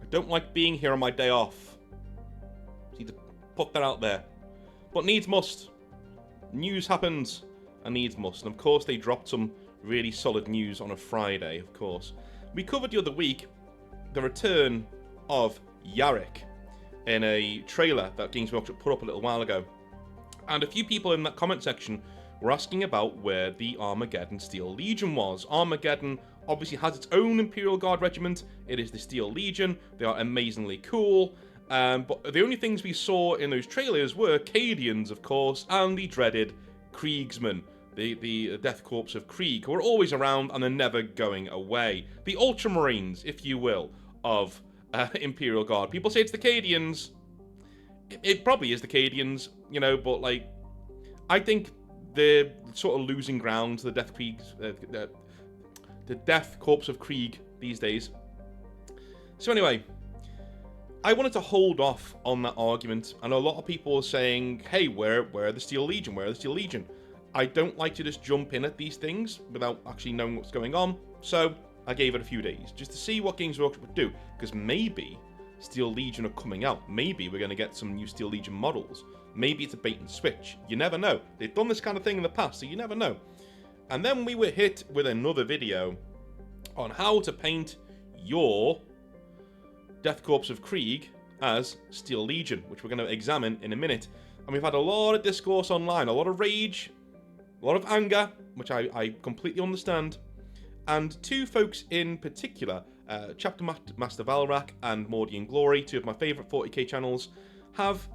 don't like being here on my day off. Need to put that out there. But needs must. News happens, and needs must. And of course, they dropped some really solid news on a Friday, of course. We covered the other week the return of Yarick in a trailer that Games Workshop put up a little while ago. And a few people in that comment section were asking about where the Armageddon Steel Legion was. Armageddon obviously has its own Imperial Guard regiment. It is the Steel Legion. They are amazingly cool. But the only things we saw in those trailers were Cadians, of course, and the dreaded Kriegsmen, the Death Corps of Krieg, who are always around and they're never going away. The Ultramarines, if you will, of Imperial Guard. People say it's the Cadians. It probably is the Cadians, you know, but like, I think they're sort of losing ground to the the Death Corps of Krieg these days. So anyway, I wanted to hold off on that argument, and a lot of people are saying, hey, where are the Steel Legion? Where are the Steel Legion? I don't like to just jump in at these things without actually knowing what's going on, so I gave it a few days, just to see what Games Workshop would do, because maybe Steel Legion are coming out. Maybe we're going to get some new Steel Legion models. Maybe it's a bait and switch. You never know. They've done this kind of thing in the past, so you never know. And then we were hit with another video on how to paint your Death Corps of Krieg as Steel Legion, which we're going to examine in a minute. And we've had a lot of discourse online, a lot of rage, a lot of anger, which I completely understand. And two folks in particular, Chapter Master Valrak and Mordian Glory, two of my favourite 40k channels, have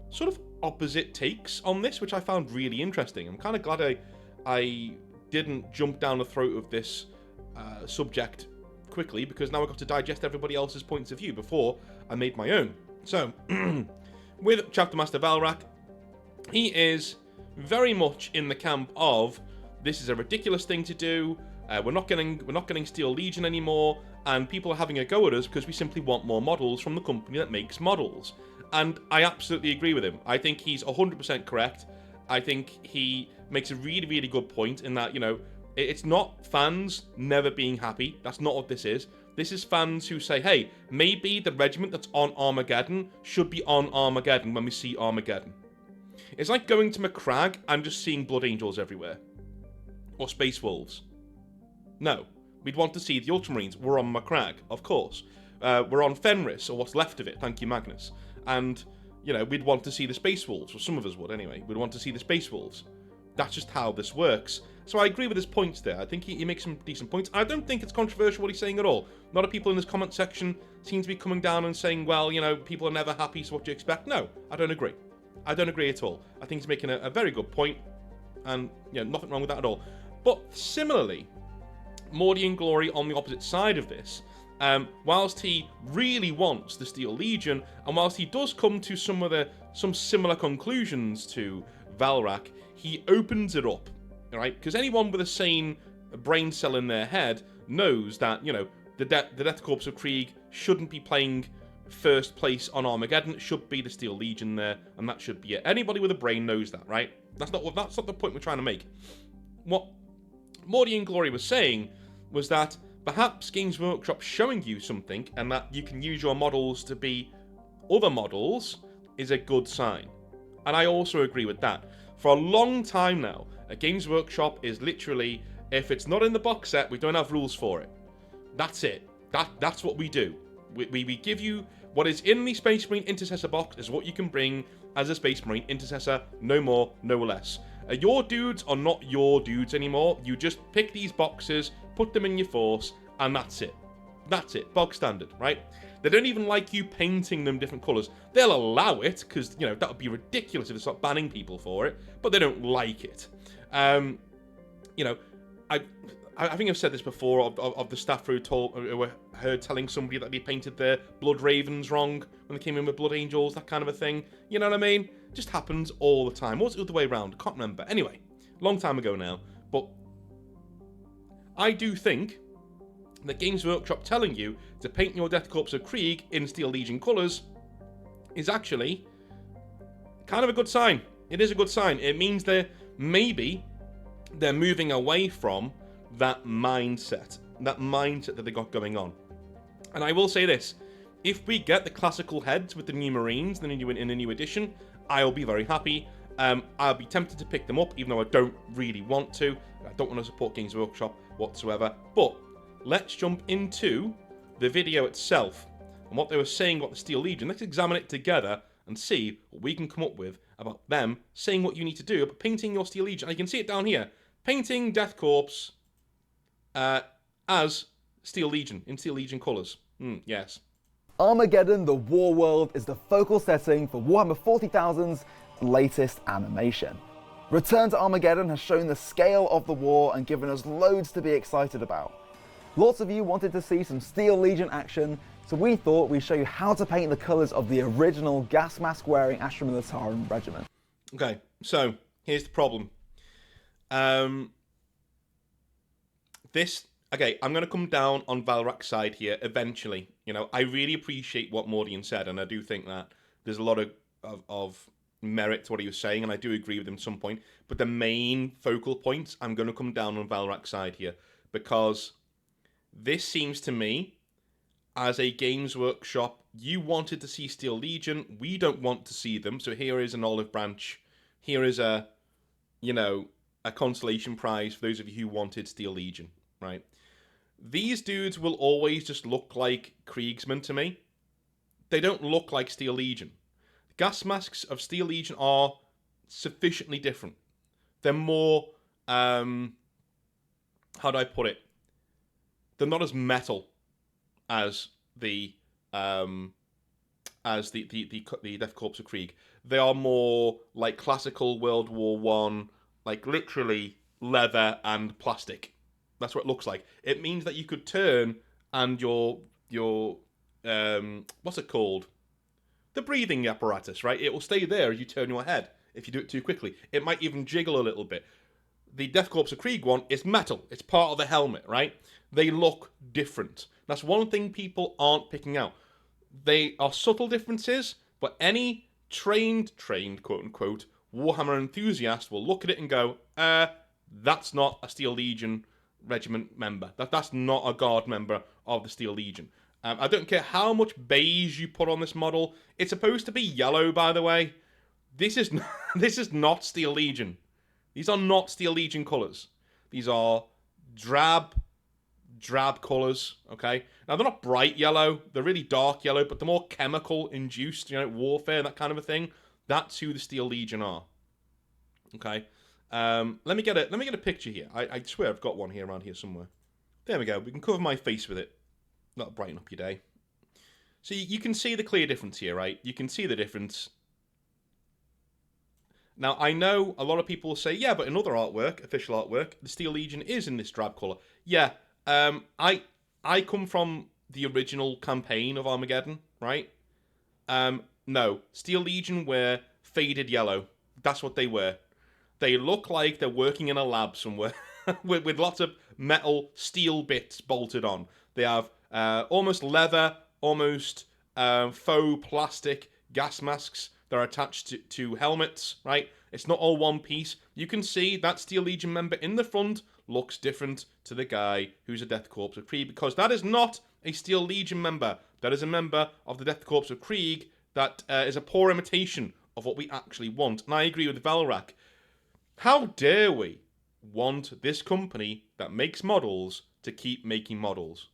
sort of opposite takes on this, which I found really interesting. I'm kind of glad I didn't jump down the throat of this subject quickly, because now I got to digest everybody else's points of view before I made my own. So, with Chapter Master Valrak, he is very much in the camp of, this is a ridiculous thing to do, we're not getting Steel Legion anymore, and people are having a go at us because we simply want more models from the company that makes models. And I absolutely agree with him. I think he's 100% correct. I think he makes a really, really good point in that, you know, it's not fans never being happy. That's not what this is. This is fans who say, hey, maybe the regiment that's on Armageddon should be on Armageddon when we see Armageddon. It's like going to Macragge and just seeing Blood Angels everywhere. Or Space Wolves. No. We'd want to see the Ultramarines. We're on Macragge, of course. We're on Fenris, or what's left of it. Thank you, Magnus. And, you know, we'd want to see the Space Wolves. Or some of us would, anyway. We'd want to see the Space Wolves. That's just how this works. So I agree with his points there. I think he makes some decent points. I don't think it's controversial what he's saying at all. A lot of people in this comment section seem to be coming down and saying, well, you know, people are never happy, so what do you expect? No, I don't agree. I don't agree at all. I think he's making a very good point, and, you know, nothing wrong with that at all. But similarly, Mordian Glory on the opposite side of this, whilst he really wants the Steel Legion, and whilst he does come to some similar conclusions to Valrak, he opens it up, right? Because anyone with a sane brain cell in their head knows that, you know, the Death Corps of Krieg shouldn't be playing first place on Armageddon. It should be the Steel Legion there, and that should be it. Anybody with a brain knows that, right? That's not the point we're trying to make. What Mordian Glory was saying was that perhaps Games Workshop showing you something, and that you can use your models to be other models, is a good sign. And I also agree with that. For a long time now, a Games Workshop is literally, if it's not in the box set, we don't have rules for it. That's it. That's what we do. We give you what is in the Space Marine Intercessor box is what you can bring as a Space Marine Intercessor, no more, no less. Your dudes are not your dudes anymore. You just pick these boxes, put them in your force, and that's it. That's it. Bog standard, right? They don't even like you painting them different colours. They'll allow it, because, you know, that would be ridiculous if they start banning people for it, but they don't like it. You know, I think I've said this before of the staff who were heard telling somebody that they painted their Blood Ravens wrong when they came in with Blood Angels, that kind of a thing. You know what I mean? Just happens all the time. Or was it the other way around? I can't remember. Anyway, long time ago now. But I do think that Games Workshop telling you to paint your Death Corps of Krieg in Steel Legion colours is actually kind of a good sign. It is a good sign. It means they're moving away from that mindset that they got going on. And I will say this, If we get the classical heads with the new Marines in the new edition, I'll be very happy. I'll be tempted to pick them up, even though I don't really want to. I don't want to support Games Workshop whatsoever. But let's jump into the video itself and what they were saying about the Steel Legion. Let's examine it together and see what we can come up with about them saying what you need to do about painting your Steel Legion. And you can see it down here. Painting Death Corps as Steel Legion, in Steel Legion colours. Yes. Armageddon, the war world, is the focal setting for Warhammer 40,000's latest animation. Return to Armageddon has shown the scale of the war and given us loads to be excited about. Lots of you wanted to see some Steel Legion action, so we thought we'd show you how to paint the colours of the original gas mask wearing Astra Militarum regiment. Okay, so here's the problem. Okay, I'm going to come down on Valrak's side here eventually. You know, I really appreciate what Mordian said, and I do think that there's a lot of merit to what he was saying, and I do agree with him at some point. But the main focal points, I'm going to come down on Valrak's side here, because this seems to me, as a Games Workshop, you wanted to see Steel Legion, we don't want to see them, so here is an olive branch. Here is a consolation prize for those of you who wanted Steel Legion, right? These dudes will always just look like Kriegsmen to me. They don't look like Steel Legion. The gas masks of Steel Legion are sufficiently different. They're more, how do I put it? They're not as metal as the Death Corps of Krieg. They are more like classical World War One, like literally leather and plastic. That's what it looks like. It means that you could turn and your what's it called? The breathing apparatus, right? It will stay there as you turn your head if you do it too quickly. It might even jiggle a little bit. The Death Corps of Krieg one is metal. It's part of the helmet, right? They look different. That's one thing people aren't picking out. They are subtle differences, but any trained quote-unquote Warhammer enthusiast will look at it and go, that's not a Steel Legion regiment member. That's not a guard member of the Steel Legion. I don't care how much beige you put on this model. It's supposed to be yellow, by the way. This is not Steel Legion. These are not Steel Legion colours. These are drab colours, okay? Now, they're not bright yellow. They're really dark yellow, but they're more chemical-induced, warfare, that kind of a thing. That's who the Steel Legion are, okay? Let me get a picture here. I swear I've got one here around here somewhere. There we go. We can cover my face with it. That'll brighten up your day. So you can see the clear difference here, right? You can see the difference. Now, I know a lot of people will say, yeah, but in other artwork, official artwork, the Steel Legion is in this drab colour. Yeah, I come from the original campaign of Armageddon, right? No, Steel Legion wear faded yellow. That's what they wear. They look like they're working in a lab somewhere with lots of metal steel bits bolted on. They have almost leather, almost faux plastic gas masks that are attached to helmets, right? It's not all one piece. You can see that Steel Legion member in the front looks different to the guy who's a Death Corps of Krieg, because that is not a Steel Legion member. That is a member of the Death Corps of Krieg that is a poor imitation of what we actually want. And I agree with Valrak. How dare we want this company that makes models to keep making models?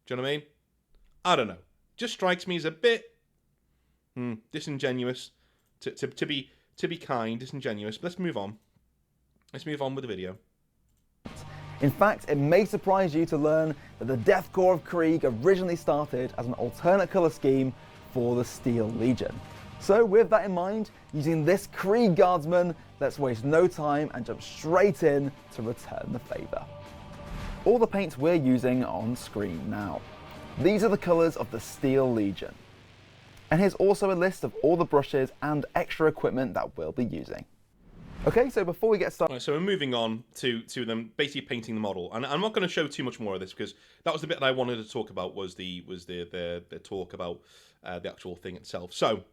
Do you know what I mean? I don't know. Just strikes me as a bit disingenuous. To be kind, disingenuous. But let's move on. Let's move on with the video. In fact, it may surprise you to learn that the Death Corps of Krieg originally started as an alternate colour scheme for the Steel Legion. So with that in mind, using this Krieg Guardsman, let's waste no time and jump straight in to return the favour. All the paints we're using are on screen now. These are the colours of the Steel Legion. And here's also a list of all the brushes and extra equipment that we'll be using. Okay, so before we get started... Right, so we're moving on to them basically painting the model. And I'm not going to show too much more of this, because that was the bit that I wanted to talk about, was the talk about the actual thing itself. So,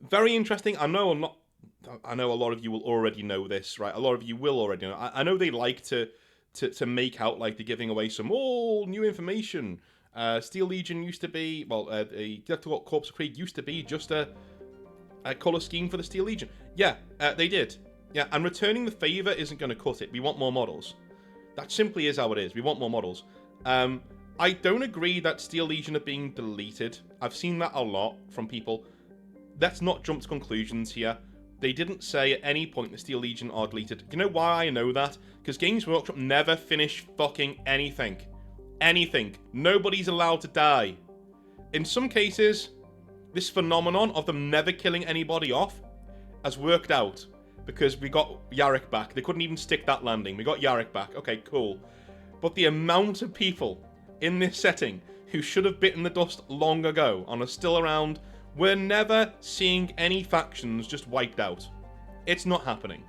very interesting. I know a lot of you will already know this, right? A lot of you will already know. I know they like to make out like they're giving away some new information. Steel Legion used to be, well, the Death Corps of Krieg used to be just a colour scheme for the Steel Legion. Yeah, they did. Yeah, and returning the favour isn't going to cut it. We want more models. That simply is how it is. We want more models. I don't agree that Steel Legion are being deleted. I've seen that a lot from people. Let's not jump to conclusions here. They didn't say at any point the Steel Legion are deleted. You know why I know that? Because Games Workshop never finish fucking anything. Anything. Nobody's allowed to die. In some cases, this phenomenon of them never killing anybody off has worked out. Because we got Yarrick back. They couldn't even stick that landing. We got Yarrick back. Okay, cool. But the amount of people in this setting who should have bitten the dust long ago and are still around, we're never seeing any factions just wiped out. It's not happening.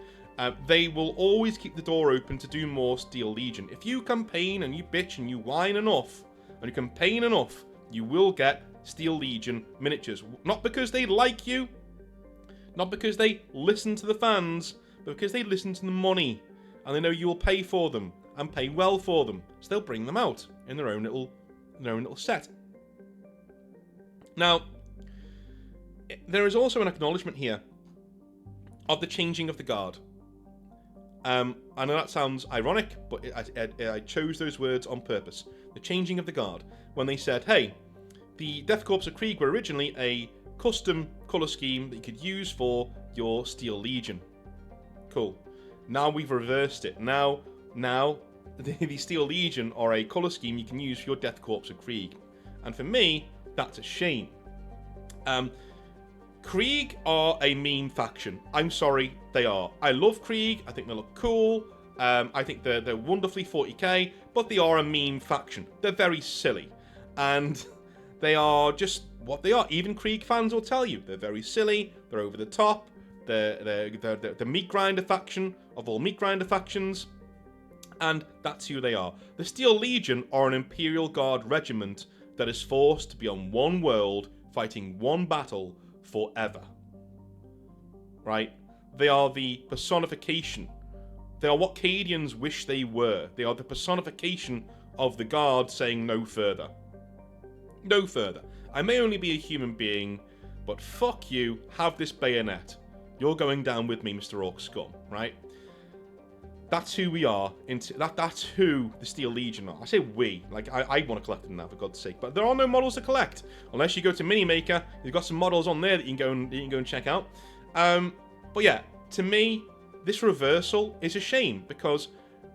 They will always keep the door open to do more Steel Legion. If you campaign and you bitch and you whine enough, and you campaign enough, you will get Steel Legion miniatures. Not because they like you, not because they listen to the fans, but because they listen to the money. And they know you will pay for them, and pay well for them. So they'll bring them out in their own little set. Now, there is also an acknowledgement here of the changing of the guard. I know that sounds ironic, but I chose those words on purpose. The changing of the guard. When they said, hey, the Death Corps of Krieg were originally a custom colour scheme that you could use for your Steel Legion. Cool. Now we've reversed it. Now the Steel Legion are a colour scheme you can use for your Death Corps of Krieg. And for me, that's a shame. Krieg are a meme faction. I'm sorry, they are. I love Krieg. I think they look cool. I think they're wonderfully 40k, but they are a meme faction. They're very silly. And they are just what they are. Even Krieg fans will tell you. They're very silly. They're over the top. They're the meat grinder faction of all meat grinder factions. And that's who they are. The Steel Legion are an Imperial Guard regiment that is forced to be on one world, fighting one battle forever. Right? They are the personification. They are what Cadians wish they were. They are the personification of the Guard saying no further. No further. I may only be a human being, but fuck you, have this bayonet. You're going down with me, Mr. Orc Scum, right? That's who we are. That's who the Steel Legion are. I say we. Like, I want to collect them now, for God's sake. But there are no models to collect. Unless you go to Minimaker. You've got some models on there that you can go and check out. But yeah, to me, this reversal is a shame. Because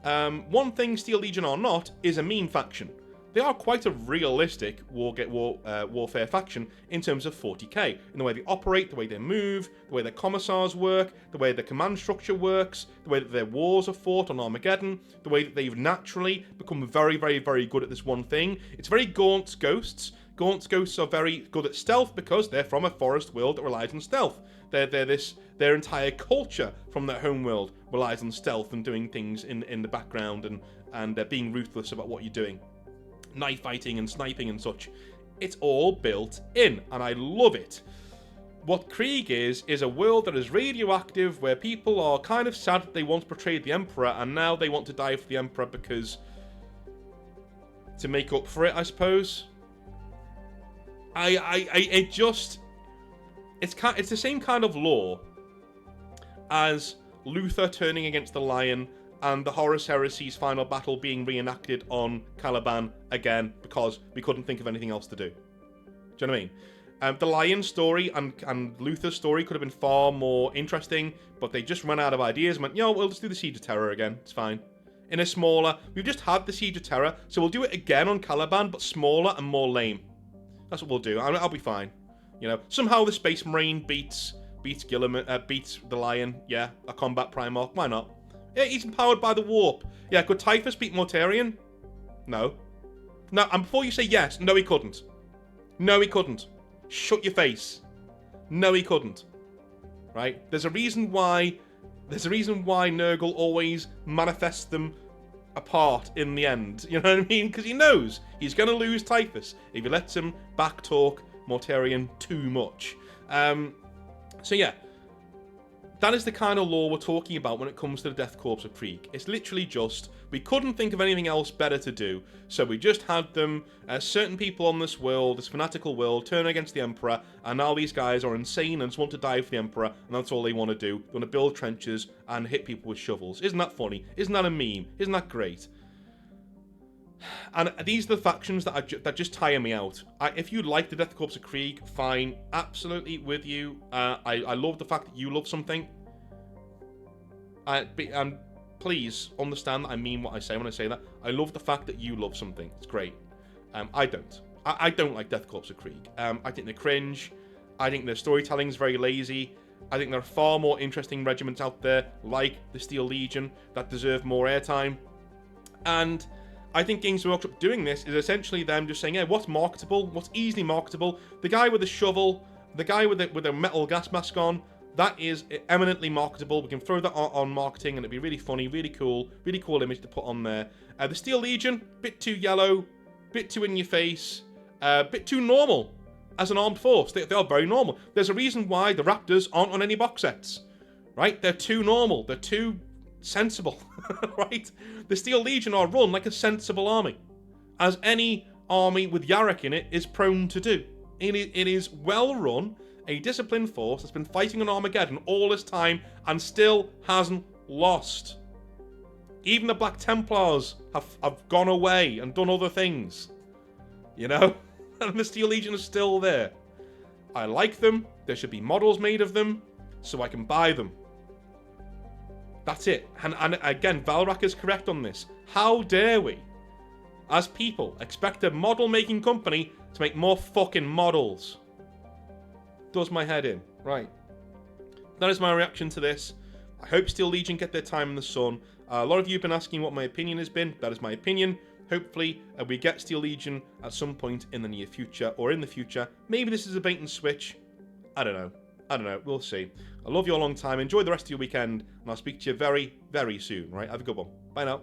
one thing Steel Legion are not is a meme faction. They are quite a realistic warfare faction in terms of 40k. In the way they operate, the way they move, the way their commissars work, the way their command structure works, the way that their wars are fought on Armageddon, the way that they've naturally become very, very, very good at this one thing. It's very Gaunt's Ghosts. Gaunt's Ghosts are very good at stealth because they're from a forest world that relies on stealth. Their entire culture from their home world relies on stealth and doing things in the background and being ruthless about what you're doing. Knife fighting and sniping and such. It's all built in, and I love it. What Krieg is a world that is radioactive, where people are kind of sad that they once betrayed the Emperor, and now they want to die for the Emperor because... to make up for it, I suppose. It's the same kind of lore as Luther turning against the Lion and the Horus Heresy's final battle being reenacted on Caliban again because we couldn't think of anything else to do. Do you know what I mean? The Lion story and Luther's story could have been far more interesting, but they just ran out of ideas and went, yo, we'll just do the Siege of Terror again. It's fine. In a smaller... We've just had the Siege of Terror, so we'll do it again on Caliban, but smaller and more lame. That's what we'll do. I'll be fine. You know, somehow the Space Marine beats the Lion. Yeah, a combat Primarch. Why not? Yeah, he's empowered by the warp. Yeah, could Typhus beat Mortarion? No. No, and before you say yes, no he couldn't. No he couldn't. Shut your face. No he couldn't. Right? There's a reason why Nurgle always manifests them apart in the end. You know what I mean? Because he knows he's going to lose Typhus if he lets him backtalk Mortarion too much. So yeah. That is the kind of lore we're talking about when it comes to the Death Corps of Krieg. It's literally just, we couldn't think of anything else better to do, so we just had them, certain people on this world, this fanatical world, turn against the Emperor, and now these guys are insane and just want to die for the Emperor, and that's all they want to do. They want to build trenches and hit people with shovels. Isn't that funny? Isn't that a meme? Isn't that great? And these are the factions that just tire me out. If you like the Death Corps of Krieg, fine, absolutely with you. I love the fact that you love something. And please understand that I mean what I say when I say that. I love the fact that you love something. It's great. I don't. I don't like Death Corps of Krieg. I think they're cringe. I think their storytelling is very lazy. I think there are far more interesting regiments out there, like the Steel Legion, that deserve more airtime. And I think Games Workshop doing this is essentially them just saying, yeah, what's marketable? What's easily marketable? The guy with the shovel, the guy with a metal gas mask on, that is eminently marketable. We can throw that on marketing and it'd be really funny, really cool image to put on there. The Steel Legion, bit too yellow, bit too in your face, bit too normal as an armed force. They are very normal. There's a reason why the Raptors aren't on any box sets, right? They're too normal. They're too sensible, right? The Steel Legion are run like a sensible army, as any army with Yarrick in it is prone to do. It is well run, a disciplined force that's been fighting on Armageddon all this time and still hasn't lost. Even the Black Templars have gone away and done other things, you know? And the Steel Legion is still there. I like them. There should be models made of them so I can buy them. That's it. And again, Valrak is correct on this. How dare we, as people, expect a model-making company to make more fucking models? Does my head in. Right. That is my reaction to this. I hope Steel Legion get their time in the sun. A lot of you have been asking what my opinion has been. That is my opinion. Hopefully, we get Steel Legion at some point in the near future, or in the future. Maybe this is a bait and switch. I don't know. We'll see. I love you a long time. Enjoy the rest of your weekend, and I'll speak to you very, very soon. Right? Have a good one. Bye now.